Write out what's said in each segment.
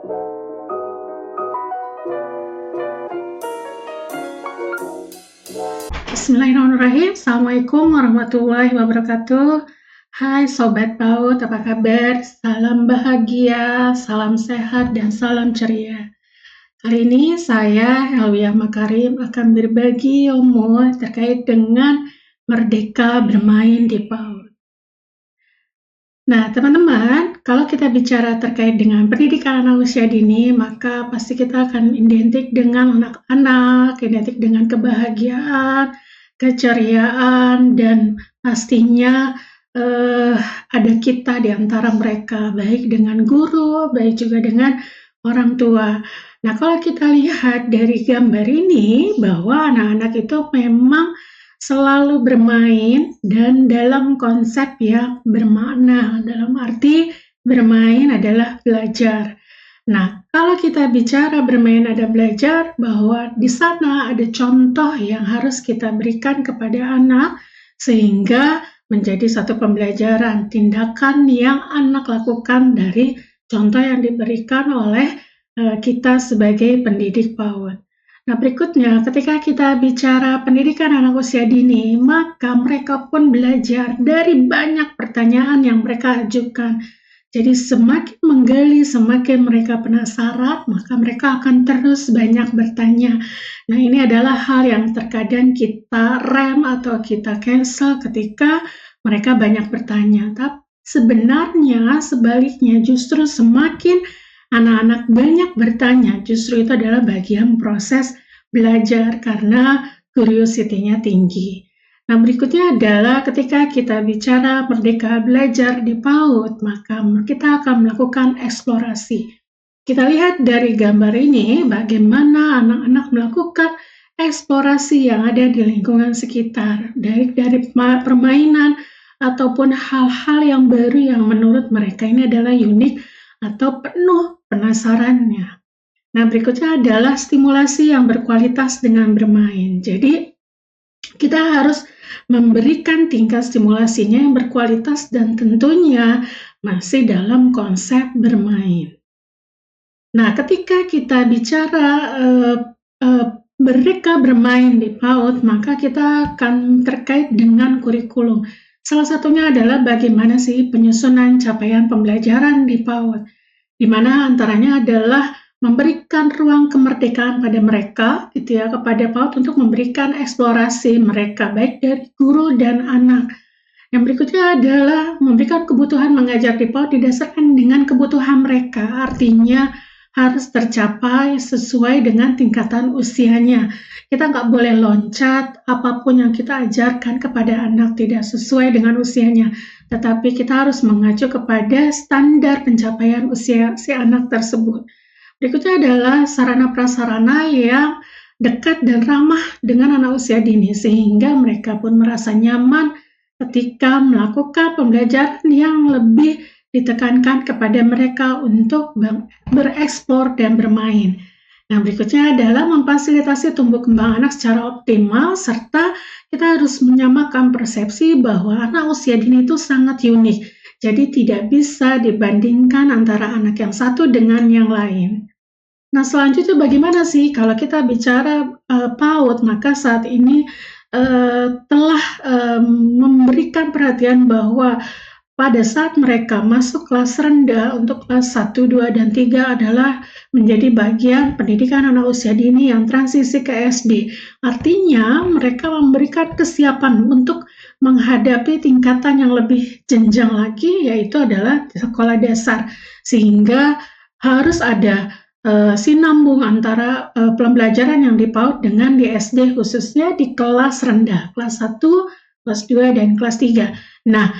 Bismillahirrahmanirrahim. Assalamualaikum warahmatullahi wabarakatuh. Hai Sobat PAUD, apa kabar? Salam bahagia, salam sehat, dan salam ceria. Kali ini saya, Helwiah Makarim, akan berbagi ilmu terkait dengan merdeka bermain di PAUD. Nah, teman-teman, kalau kita bicara terkait dengan pendidikan anak usia dini, maka pasti kita akan identik dengan anak-anak, identik dengan kebahagiaan, keceriaan, dan pastinya ada kita di antara mereka, baik dengan guru, baik juga dengan orang tua. Nah, kalau kita lihat dari gambar ini, bahwa anak-anak itu memang selalu bermain dan dalam konsep yang bermakna, dalam arti bermain adalah belajar. Nah, kalau kita bicara bermain ada belajar, bahwa di sana ada contoh yang harus kita berikan kepada anak sehingga menjadi satu pembelajaran, tindakan yang anak lakukan dari contoh yang diberikan oleh kita sebagai pendidik PAUD. Nah, berikutnya, ketika kita bicara pendidikan anak usia dini, maka mereka pun belajar dari banyak pertanyaan yang mereka ajukan. Jadi semakin menggali, semakin mereka penasaran, maka mereka akan terus banyak bertanya. Nah, ini adalah hal yang terkadang kita rem atau kita cancel ketika mereka banyak bertanya. Tapi sebenarnya sebaliknya, justru semakin anak-anak banyak bertanya, justru itu adalah bagian proses belajar karena curiosity-nya tinggi. Nah, berikutnya adalah ketika kita bicara merdeka belajar di PAUD, maka kita akan melakukan eksplorasi. Kita lihat dari gambar ini bagaimana anak-anak melakukan eksplorasi yang ada di lingkungan sekitar, dari permainan ataupun hal-hal yang baru yang menurut mereka ini adalah unik atau penuh penasarannya. Nah, berikutnya adalah stimulasi yang berkualitas dengan bermain. Jadi, kita harus memberikan tingkat stimulasinya yang berkualitas dan tentunya masih dalam konsep bermain. Nah, ketika kita bicara merdeka bermain di PAUD, maka kita akan terkait dengan kurikulum. Salah satunya adalah bagaimana sih penyusunan capaian pembelajaran di PAUD, di mana antaranya adalah memberikan ruang kemerdekaan pada mereka, gitu ya, kepada PAUD untuk memberikan eksplorasi mereka, baik dari guru dan anak. Yang berikutnya adalah memberikan kebutuhan mengajar di PAUD didasarkan dengan kebutuhan mereka, artinya harus tercapai sesuai dengan tingkatan usianya. Kita nggak boleh loncat, apapun yang kita ajarkan kepada anak tidak sesuai dengan usianya, tetapi kita harus mengacu kepada standar pencapaian usia si anak tersebut. Berikutnya adalah sarana-prasarana yang dekat dan ramah dengan anak usia dini, sehingga mereka pun merasa nyaman ketika melakukan pembelajaran yang lebih ditekankan kepada mereka untuk bereksplor dan bermain. Nah, berikutnya adalah memfasilitasi tumbuh kembang anak secara optimal, serta kita harus menyamakan persepsi bahwa anak usia dini itu sangat unik. Jadi tidak bisa dibandingkan antara anak yang satu dengan yang lain. Nah, selanjutnya bagaimana sih kalau kita bicara PAUD, maka saat ini telah memberikan perhatian bahwa pada saat mereka masuk kelas rendah untuk kelas 1, 2, dan 3 adalah menjadi bagian pendidikan anak usia dini yang transisi ke SD. Artinya mereka memberikan kesiapan untuk menghadapi tingkatan yang lebih jenjang lagi, yaitu adalah sekolah dasar. Sehingga harus ada sinambung antara pembelajaran yang di PAUD dengan di SD, khususnya di kelas rendah, kelas 1, kelas 2, dan kelas 3. Nah,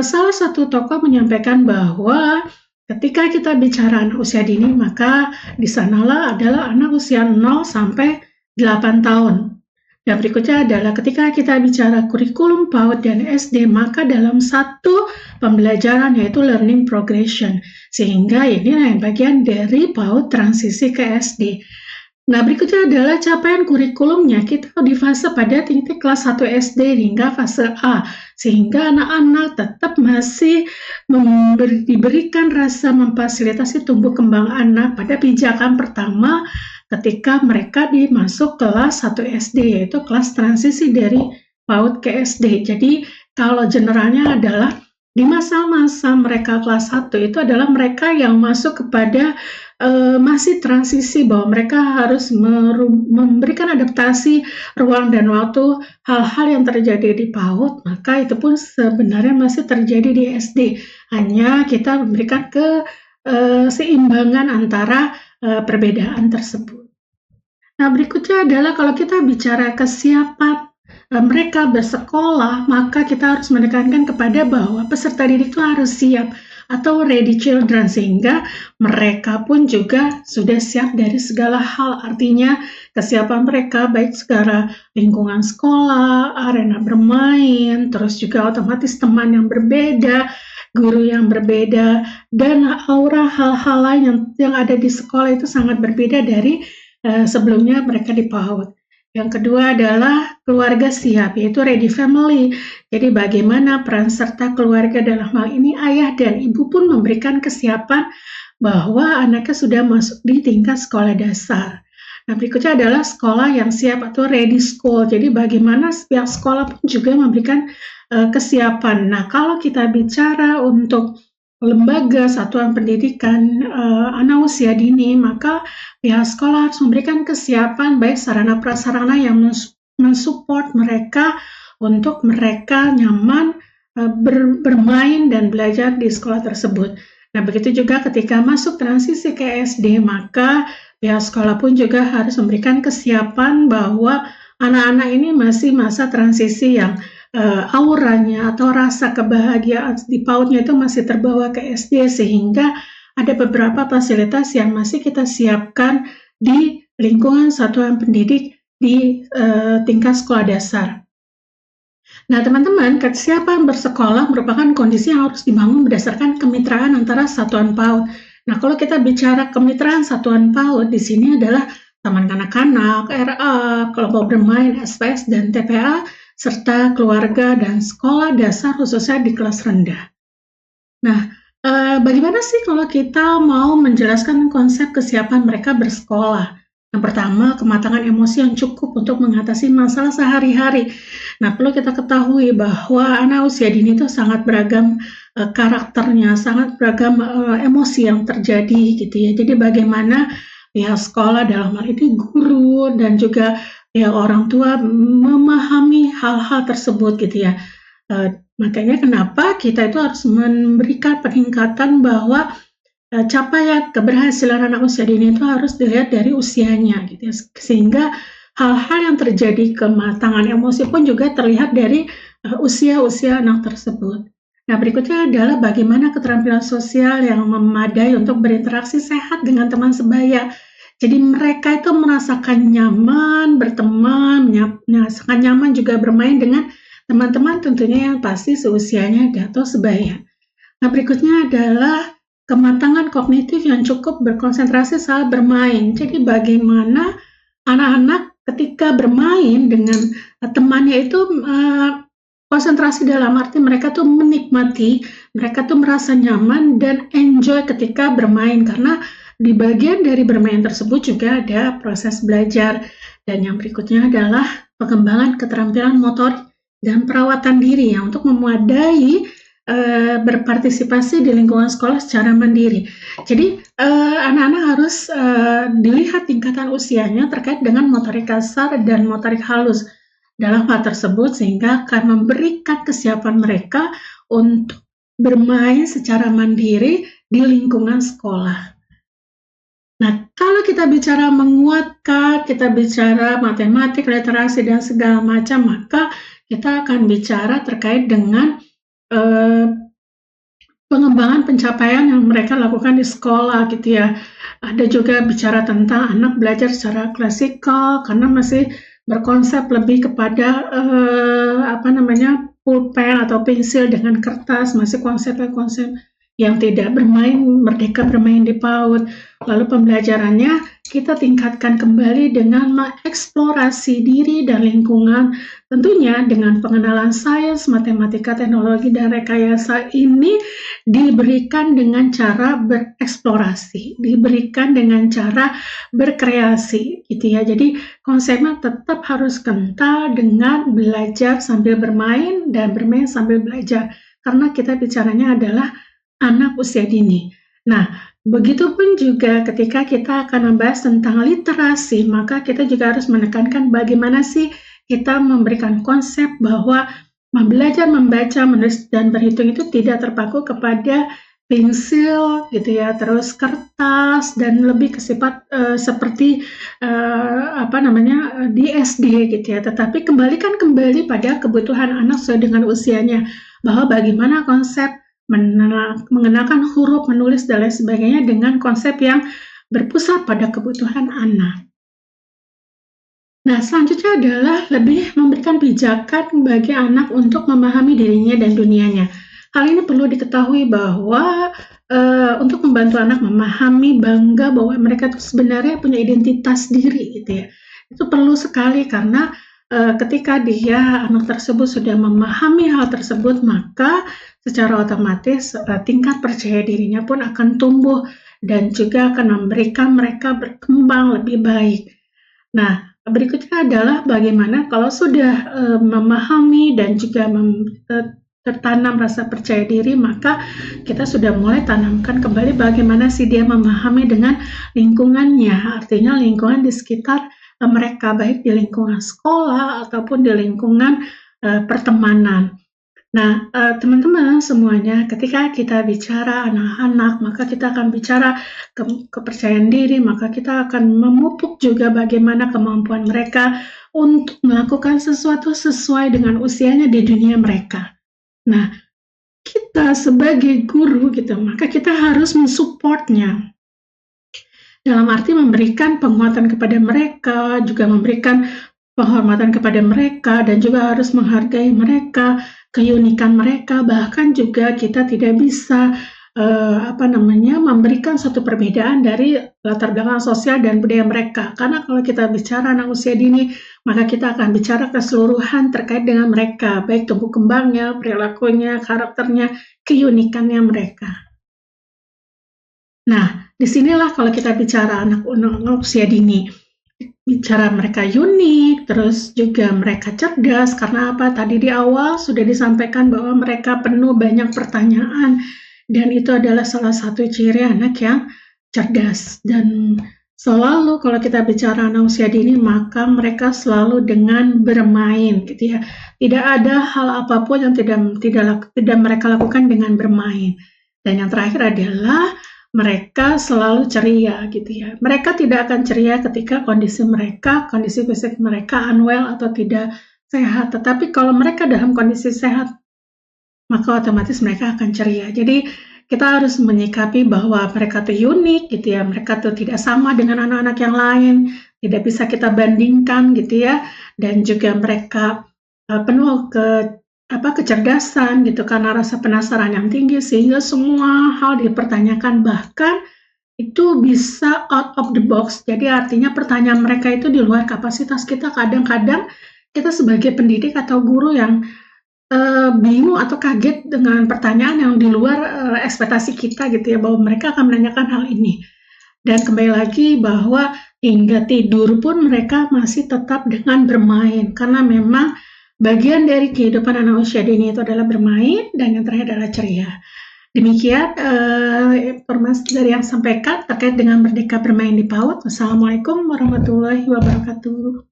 salah satu tokoh menyampaikan bahwa ketika kita bicara anak usia dini, maka di sanalah adalah anak usia 0 sampai 8 tahun. Dan berikutnya adalah ketika kita bicara kurikulum PAUD dan SD, maka dalam satu pembelajaran yaitu learning progression. Sehingga ini bagian dari PAUD transisi ke SD. Nah, berikutnya adalah capaian kurikulumnya. Kita di fase pada tingkat kelas 1 SD hingga fase A, sehingga anak-anak tetap masih diberikan rasa memfasilitasi tumbuh kembang anak pada pijakan pertama ketika mereka dimasuk kelas 1 SD, yaitu kelas transisi dari PAUD ke SD. Jadi, kalau generalnya adalah di masa-masa mereka kelas 1 itu adalah mereka yang masuk kepada masih transisi, bahwa mereka harus memberikan adaptasi ruang dan waktu hal-hal yang terjadi di PAUD, maka itu pun sebenarnya masih terjadi di SD. Hanya kita memberikan keseimbangan antara perbedaan tersebut. Nah, berikutnya adalah kalau kita bicara kesiapan mereka bersekolah, maka kita harus menekankan kepada bahwa peserta didik itu harus siap atau ready children, sehingga mereka pun juga sudah siap dari segala hal. Artinya kesiapan mereka baik secara lingkungan sekolah, arena bermain, terus juga otomatis teman yang berbeda, guru yang berbeda, dan aura hal-hal lain yang ada di sekolah itu sangat berbeda dari sebelumnya mereka di PAUD. Yang kedua adalah keluarga siap, yaitu ready family. Jadi bagaimana peran serta keluarga dalam hal ini ayah dan ibu pun memberikan kesiapan bahwa anaknya sudah masuk di tingkat sekolah dasar. Nah, berikutnya adalah sekolah yang siap atau ready school. Jadi bagaimana pihak sekolah pun juga memberikan kesiapan. Nah, kalau kita bicara untuk lembaga satuan pendidikan anak usia dini, maka pihak sekolah harus memberikan kesiapan baik sarana prasarana yang mensupport mereka untuk mereka nyaman bermain dan belajar di sekolah tersebut. Nah, begitu juga ketika masuk transisi ke SD, maka pihak sekolah pun juga harus memberikan kesiapan bahwa anak-anak ini masih masa transisi yang auranya atau rasa kebahagiaan di PAUD-nya itu masih terbawa ke SD, sehingga ada beberapa fasilitas yang masih kita siapkan di lingkungan satuan pendidik di tingkat sekolah dasar. Nah, teman-teman, kesiapan bersekolah merupakan kondisi yang harus dibangun berdasarkan kemitraan antara satuan PAUD. Nah, kalau kita bicara kemitraan satuan PAUD, di sini adalah taman kanak-kanak, RA, kelompok bermain, SPS, dan TPA, serta keluarga dan sekolah dasar khususnya di kelas rendah. Nah, bagaimana sih kalau kita mau menjelaskan konsep kesiapan mereka bersekolah? Yang pertama, kematangan emosi yang cukup untuk mengatasi masalah sehari-hari. Nah, perlu kita ketahui bahwa anak usia dini itu sangat beragam karakternya, sangat beragam emosi yang terjadi gitu ya. Jadi bagaimana pihak sekolah dalam hal ini guru dan juga ya orang tua memahami hal-hal tersebut gitu ya. Makanya kenapa kita itu harus memberikan peningkatan bahwa capaian keberhasilan anak usia dini itu harus dilihat dari usianya gitu ya. Sehingga hal-hal yang terjadi kematangan emosi pun juga terlihat dari usia-usia anak tersebut. Nah, berikutnya adalah bagaimana keterampilan sosial yang memadai untuk berinteraksi sehat dengan teman sebaya. Jadi mereka itu merasakan nyaman berteman, merasakan nyaman juga bermain dengan teman-teman tentunya yang pasti seusianya atau sebaya. Nah, berikutnya adalah kematangan kognitif yang cukup berkonsentrasi saat bermain. Jadi bagaimana anak-anak ketika bermain dengan temannya itu konsentrasi dalam arti mereka tuh menikmati, mereka tuh merasa nyaman dan enjoy ketika bermain, karena di bagian dari bermain tersebut juga ada proses belajar. Dan yang berikutnya adalah pengembangan keterampilan motorik dan perawatan diri yang untuk memadai berpartisipasi di lingkungan sekolah secara mandiri. Jadi anak-anak harus dilihat tingkatan usianya terkait dengan motorik kasar dan motorik halus dalam hal tersebut, sehingga akan memberikan kesiapan mereka untuk bermain secara mandiri di lingkungan sekolah. Nah, kalau kita bicara menguatkan, kita bicara matematik, literasi, dan segala macam, maka kita akan bicara terkait dengan pengembangan pencapaian yang mereka lakukan di sekolah gitu ya. Ada juga bicara tentang anak belajar secara klasikal karena masih berkonsep lebih kepada pulpen atau pensil dengan kertas, masih konsep-konsep yang tidak merdeka bermain di PAUD. Lalu pembelajarannya kita tingkatkan kembali dengan mengeksplorasi diri dan lingkungan. Tentunya dengan pengenalan sains, matematika, teknologi, dan rekayasa ini diberikan dengan cara bereksplorasi, diberikan dengan cara berkreasi, gitu ya. Jadi konsepnya tetap harus kental dengan belajar sambil bermain dan bermain sambil belajar. Karena kita bicaranya adalah anak usia dini. Nah, begitupun juga ketika kita akan membahas tentang literasi, maka kita juga harus menekankan bagaimana sih kita memberikan konsep bahwa belajar membaca, menulis, dan berhitung itu tidak terpaku kepada pensil gitu ya, terus kertas dan lebih ke sifat seperti di SD gitu ya, tetapi kembalikan kembali pada kebutuhan anak sesuai dengan usianya, bahwa bagaimana konsep mengenalkan huruf, menulis, dan lain sebagainya dengan konsep yang berpusat pada kebutuhan anak. Nah, selanjutnya adalah lebih memberikan pijakan bagi anak untuk memahami dirinya dan dunianya. Hal ini perlu diketahui bahwa untuk membantu anak memahami, bangga bahwa mereka itu sebenarnya punya identitas diri gitu ya. Itu perlu sekali karena ketika anak tersebut sudah memahami hal tersebut, maka secara otomatis tingkat percaya dirinya pun akan tumbuh dan juga akan memberikan mereka berkembang lebih baik. Nah, berikutnya adalah bagaimana kalau sudah memahami dan juga tertanam rasa percaya diri, maka kita sudah mulai tanamkan kembali bagaimana sih dia memahami dengan lingkungannya, artinya lingkungan di sekitar mereka, baik di lingkungan sekolah ataupun di lingkungan pertemanan. Nah, teman-teman semuanya, ketika kita bicara anak-anak, maka kita akan bicara kepercayaan diri, maka kita akan memupuk juga bagaimana kemampuan mereka untuk melakukan sesuatu sesuai dengan usianya di dunia mereka. Nah, kita sebagai guru gitu, maka kita harus mensupportnya. Dalam arti memberikan penguatan kepada mereka, juga memberikan penghormatan kepada mereka, dan juga harus menghargai mereka, keunikan mereka, bahkan juga kita tidak bisa memberikan suatu perbedaan dari latar belakang sosial dan budaya mereka. Karena kalau kita bicara anak usia dini, maka kita akan bicara keseluruhan terkait dengan mereka, baik tumbuh kembangnya, perilakunya, karakternya, keunikannya mereka. Nah, disinilah kalau kita bicara anak usia dini, bicara mereka unik, terus juga mereka cerdas, karena apa? Tadi di awal sudah disampaikan bahwa mereka penuh banyak pertanyaan, dan itu adalah salah satu ciri anak yang cerdas. Dan selalu kalau kita bicara anak usia dini, maka mereka selalu dengan bermain, gitu ya. Tidak ada hal apapun yang tidak mereka lakukan dengan bermain. Dan yang terakhir adalah mereka selalu ceria gitu ya. Mereka tidak akan ceria ketika kondisi fisik mereka unwell atau tidak sehat. Tetapi kalau mereka dalam kondisi sehat, maka otomatis mereka akan ceria. Jadi kita harus menyikapi bahwa mereka itu unik gitu ya. Mereka itu tidak sama dengan anak-anak yang lain. Tidak bisa kita bandingkan gitu ya. Dan juga mereka penuh kecerdasan gitu, karena rasa penasaran yang tinggi sehingga semua hal dipertanyakan, bahkan itu bisa out of the box. Jadi artinya pertanyaan mereka itu di luar kapasitas kita. Kadang-kadang kita sebagai pendidik atau guru yang bingung atau kaget dengan pertanyaan yang di luar ekspektasi kita gitu ya, bahwa mereka akan menanyakan hal ini. Dan kembali lagi bahwa hingga tidur pun mereka masih tetap dengan bermain, karena memang bagian dari kehidupan anak usia dini itu adalah bermain, dan yang terakhir adalah ceria. Demikian informasi dari yang sampaikan terkait dengan Merdeka Bermain di PAUD. Wassalamualaikum warahmatullahi wabarakatuh.